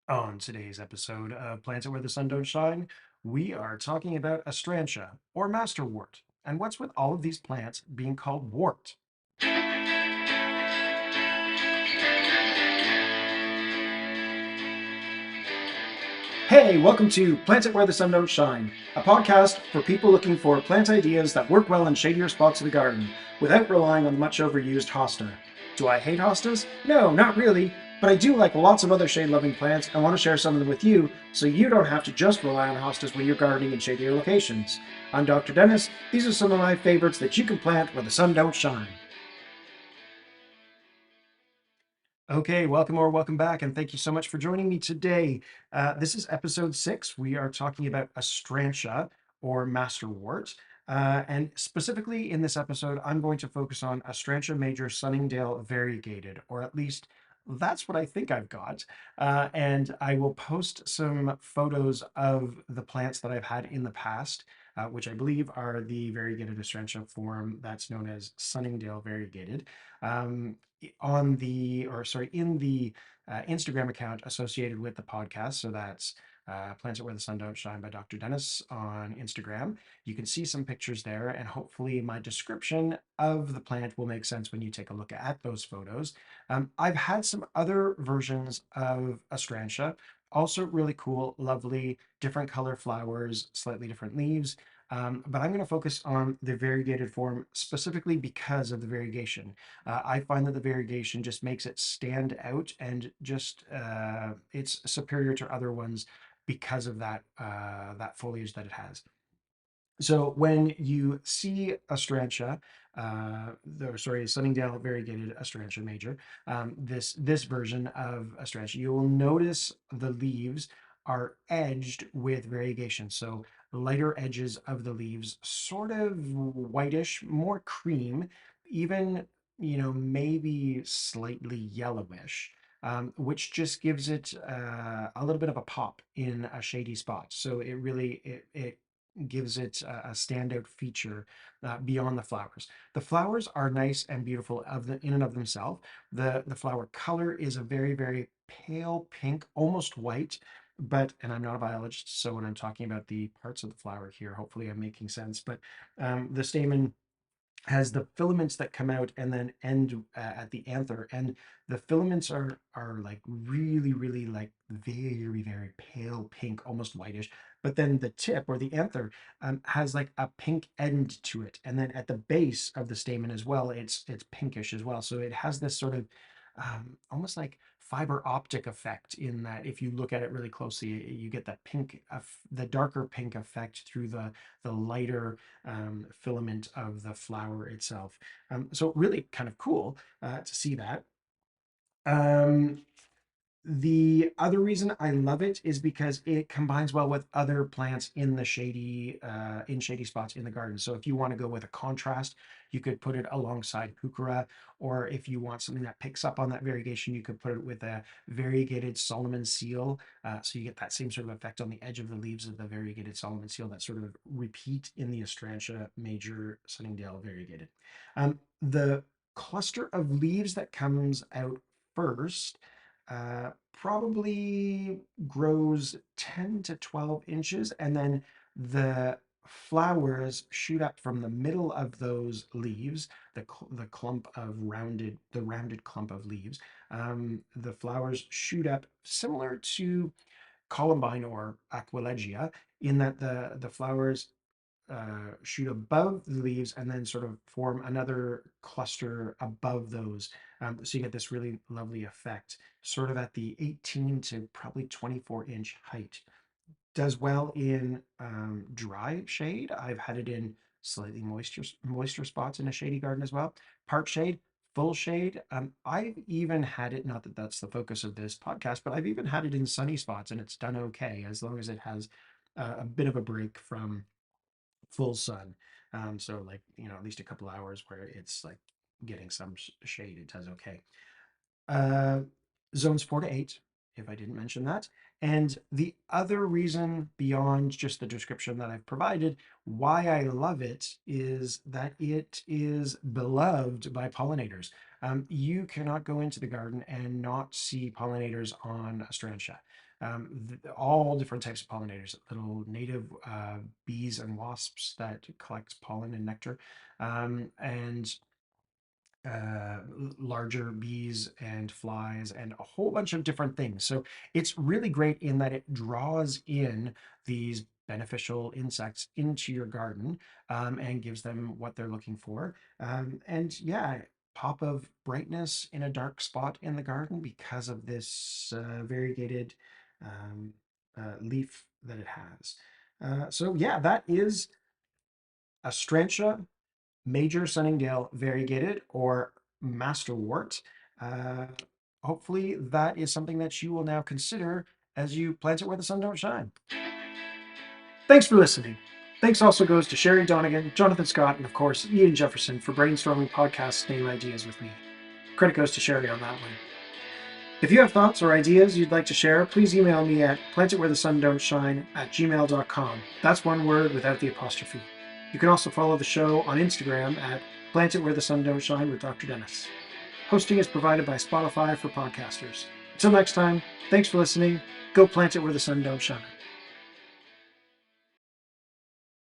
On today's episode of Plants Where the Sun Don't Shine, we are talking about Astrantia, or Masterwort, and what's with all of these plants being called wart. Hey, welcome to Plants Where the Sun Don't Shine, a podcast for people looking for plant ideas that work well in shadier spots of the garden, without relying on the much overused hosta. Do I hate hostas? No, not really, but I do like lots of other shade-loving plants and want to share some of them with you, so you don't have to just rely on hostas when you're gardening in shadier locations. I'm Dr. Dennis. These are some of my favorites that you can plant where the sun don't shine. Okay, welcome or welcome back, and thank you so much for joining me today. This is episode 6. We are talking about Astrantia or Masterwort. And specifically in this episode, I'm going to focus on Astrantia major Sunningdale variegated, or at least that's what I think I've got. And I will post some photos of the plants that I've had in the past, which I believe are the variegated Astrantia form that's known as Sunningdale variegated. Um, on the, or sorry, in the Instagram account associated with the podcast. So that's Plants It Where the Sun Don't Shine by Dr. Dennis on Instagram. You can see some pictures there, and hopefully my description of the plant will make sense when you take a look at those photos. I've had some other versions of Astrantia, also really cool, lovely, different color flowers, slightly different leaves. But I'm going to focus on the variegated form specifically because of the variegation. I find that the variegation just makes it stand out and just it's superior to other ones because of that foliage that it has. So when you see Astrantia, Sunningdale variegated Astrantia major, this version of Astrantia, you will notice the leaves are edged with variegation. So lighter edges of the leaves, sort of whitish, more cream, even maybe slightly yellowish. Which just gives it a little bit of a pop in a shady spot. So it really it gives it a standout feature beyond the flowers. The flowers are nice and beautiful in and of themselves. The flower color is a very pale pink, almost white. But, and I'm not a biologist, so when I'm talking about the parts of the flower here, hopefully I'm making sense. But the stamen has the filaments that come out and then end at the anther, and the filaments are like really like very pale pink, almost whitish. But then the tip or the anther has like a pink end to it, and then at the base of the stamen as well, it's pinkish as well. So it has this sort of almost like fiber optic effect, in that if you look at it really closely, you get that pink, the darker pink effect through the lighter filament of the flower itself. So really kind of cool to see that. Um, the other reason I love it is because it combines well with other plants in the shady spots in the garden. So if you want to go with a contrast, you could put it alongside heuchera, or if you want something that picks up on that variegation, you could put it with a variegated Solomon seal. So you get that same sort of effect on the edge of the leaves of the variegated Solomon seal that sort of repeat in the Astrantia major Sunningdale variegated. The cluster of leaves that comes out first probably grows 10 to 12 inches, and then the flowers shoot up from the middle of those leaves, the clump of rounded clump of leaves. The flowers shoot up similar to columbine or aquilegia, in that the flowers shoot above the leaves and then sort of form another cluster above those. So you get this really lovely effect, sort of at the 18 to probably 24-inch height. Does well in dry shade. I've had it in slightly moisture spots in a shady garden as well. Part shade, full shade. I've even had it, not that that's the focus of this podcast, but I've even had it in sunny spots and it's done okay, as long as it has a bit of a break from full sun. So like, at least a couple hours where it's like getting some shade, it does okay. Uh, Zones 4 to 8, if I didn't mention that. And the other reason beyond just the description that I've provided, why I love it, is that it is beloved by pollinators. You cannot go into the garden and not see pollinators on Astrantia. all different types of pollinators, little native bees and wasps that collect pollen and nectar, and larger bees and flies and a whole bunch of different things. So it's really great in that it draws in these beneficial insects into your garden, and gives them what they're looking for. And yeah, pop of brightness in a dark spot in the garden because of this variegated um, leaf that it has. So yeah, that is Astrantia Major Sunningdale Variegated, or Masterwort. Uh, Hopefully that is something that you will now consider as you plant it where the sun don't shine. Thanks for listening. Thanks also goes to Sherry Donegan, Jonathan Scott, and of course Ian Jefferson for brainstorming podcast name ideas with me. Credit goes to Sherry on that one. If you have thoughts or ideas you'd like to share, please email me at plantitwherethesundon'tshine@gmail.com. That's one word without the apostrophe. You can also follow the show on Instagram at Plant It Where the Sun Don't Shine with Dr. Dennis. Hosting is provided by Spotify for podcasters. Until next time, thanks for listening. Go plant it where the sun don't shine.